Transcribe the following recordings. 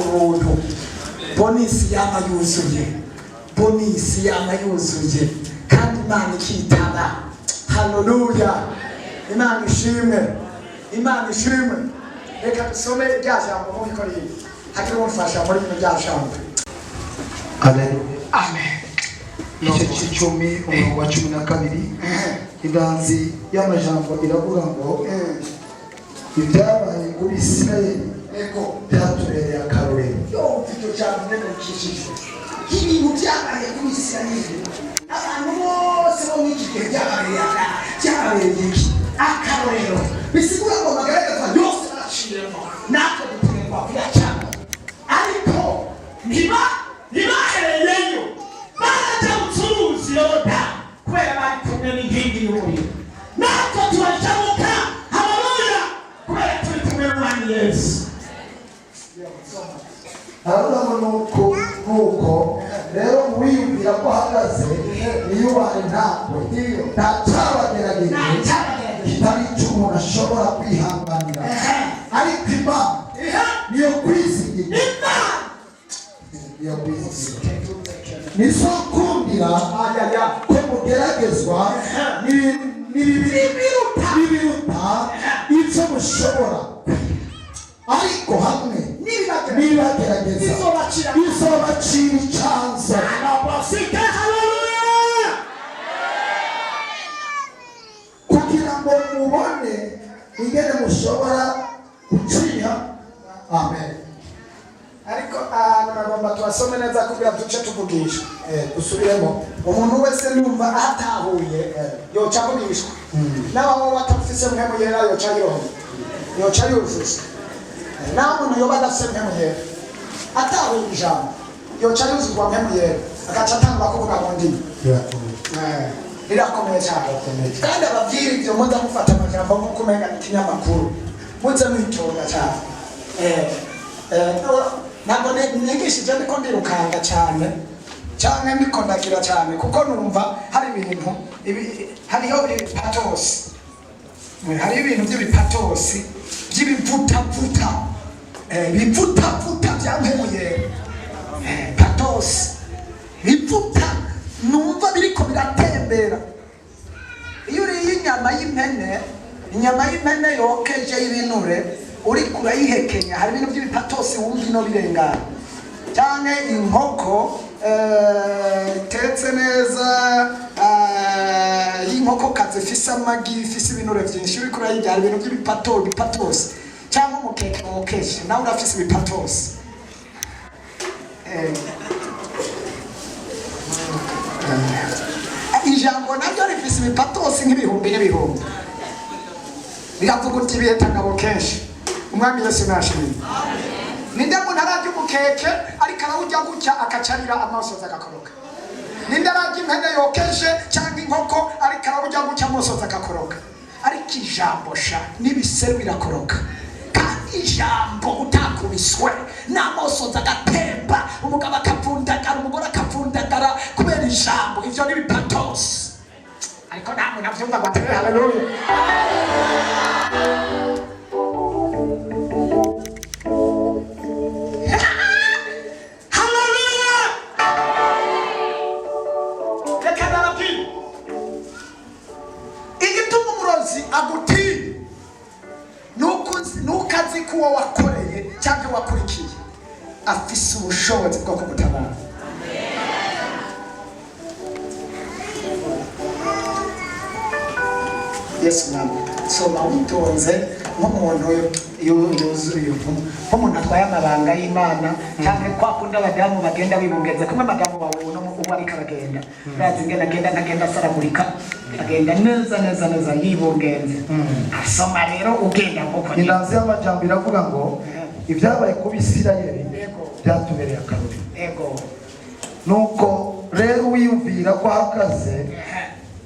ubuntu. Bonisi yama yuzuye, bonisi yama yuzuye, kandi Imana ikitaba. Haleluya, Imana ishimwe, Imana ishimwe. Reka dusome rya jambo mu bikoreye, hakiri umufasha muri rya jambo. Amen. Amen. Igice cy'icumi umurongo wa 12 indanzi y'amajambo iravuga ngo ibyabaye kuri Isirayeli byatubereye akarorero. Icyo cyane n'ikishije ibintu byabaye kuri Isirayeli, abantu bose bo mu gihe byabaye akarorero. Bisigura ngo bagaragaza yose baraciyemo, natwe dutegerezwa kuyacamo. Ariko ntibahereyeyo, barajya gucuruza Yoda kubera bari kumwe n'inkingi y'umuriro. Natwe turacamuka, haleluya, kubera turi kumwe n'Umwami Yesu. Arabona nuko rero wiyumvira ko hagaze niyubahe ntabwo ntacyabagerageza kitari icyo umuntu ashobora kwihanganira, ariko Imana niyo kwizigira, nizo kundira ko mugeragezwa n'ibiruta ibyo mushobora, ariko hamwe nibagerageza izobacira icyanzu. Kugira ngo mubone ingene mushobora gucinya. Amen. Ariko nagomba tubasome neza kugira duce tuvugisha. Dusubiremo. Umuntu wese numva atahuye yoca abigishwa, n'abaho batafise mpemu yera yoca yuzuza. Nta muntu yoba adafise mpemu yera atahuye ijambo yoca yuzuzwa mpemu yera, agaca atangura kuvuga mu ndimi. Rirakomeye cyane. Kandi ababwira ibyo muza mufata amajambo nk'uko umenga n'ikinyamakuru, muze mwitonda cyane. Ntabwo nigishije ndiko ndirukanga cyane cyane ndiko ndagira cyane, kuko numva hari ibintu hariho ibipatosi, hari ibintu by'ibipatosi by'ibivutavuta, ibivutavuta byampemuye patosi, bivuta numva biriko biratembera. Iyo uriye inyama y'impene yokeje y'ibinure uriko urayihekenya, hari ibintu by'ibipatosi wumva ino birengana. Cyane inkoko tetse neza, inkoko kazi ifise amagi, ifise ibinure byinshi, uriko urayirya hari ibintu by'ibipatosi. Cyangwa umukeke wokeje nawe urafise ibipatosi. Ijambo naryo rifise ibipatosi nk'ibihumbi n'ibihumbi. Riravuga uti bihitangabo kenshi. Umwami Yesu nashimye. Ninde muntu ararya umukeke ariko arawurya gutya akacarira amasoza agakoroka? Ninde ararya impene yokeje cyangwa inkoko ariko arawurya gutya amasoza agakoroka? Ariko ijambo sha n'ibiseru birakoroka. Kandi ijambo utakubiswe n'amasoza agatemba, umugabo akavundagara, umugore akavundagara kubera ijambo. Ivyo ni bipatosi. Ariko nta muntu avyumva ngo atere haleluya. Aguti nukazi kuwa wakoreye cyangwa wakurikiye afise ubushobozi bwo kugutabara. Yesu namo soma witonze nk'umuntu yuzuye, nk'umuntu atwaye amabanga y'Imana, cyangwa kwa kundi abadamu bagenda bibungeze kumwe madamu wawe ubu ariko aragenda bazi ngenda saragurika, agenda neza yibungenze. Asoma rero ugenda nk'uko indanzi y'amajambo iravuga ngo ibyabaye ku Isirayeli byatubereye akarorero. Nuko rero wiyumvira ko hakaze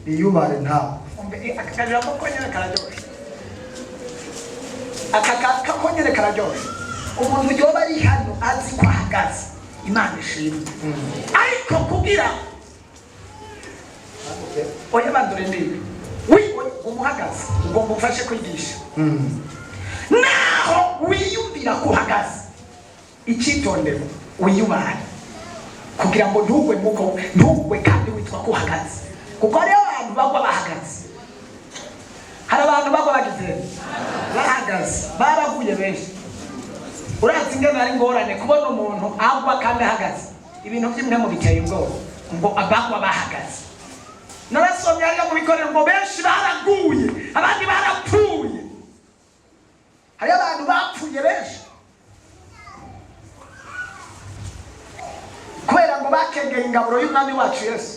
iyubare ntawe. Akajambo konyene kararyoshe, akakaka konyene kararyoshe. Umuntu yoba ari hano azi ko ahagaze, Imana ishimwe. Ariko kugira oya bandure ndiwe umuhagaze ugomba ufashe kwigisha. Naho wiyumvira ko uhagaze icyitondero wiyubahe kugira ngo ntugwe kandi witwa ko uhagaze, kuko hariyo abantu bagwa bahagaze. Hari abantu bagwa bagize bahagaze, baraguye benshi. Urazi ingene ari ngorane kubona umuntu agwa kandi ahagaze. Ibintu by'imwe mu biteye ubwoba ngo abagwa bahagaze. Narasomye hariyo mu bikorero ngo benshi baraguye, abandi barapfuye. Hariyo abantu bapfuye benshi kubera ngo bakengeye ingaburo y'umwami wacu Yesu.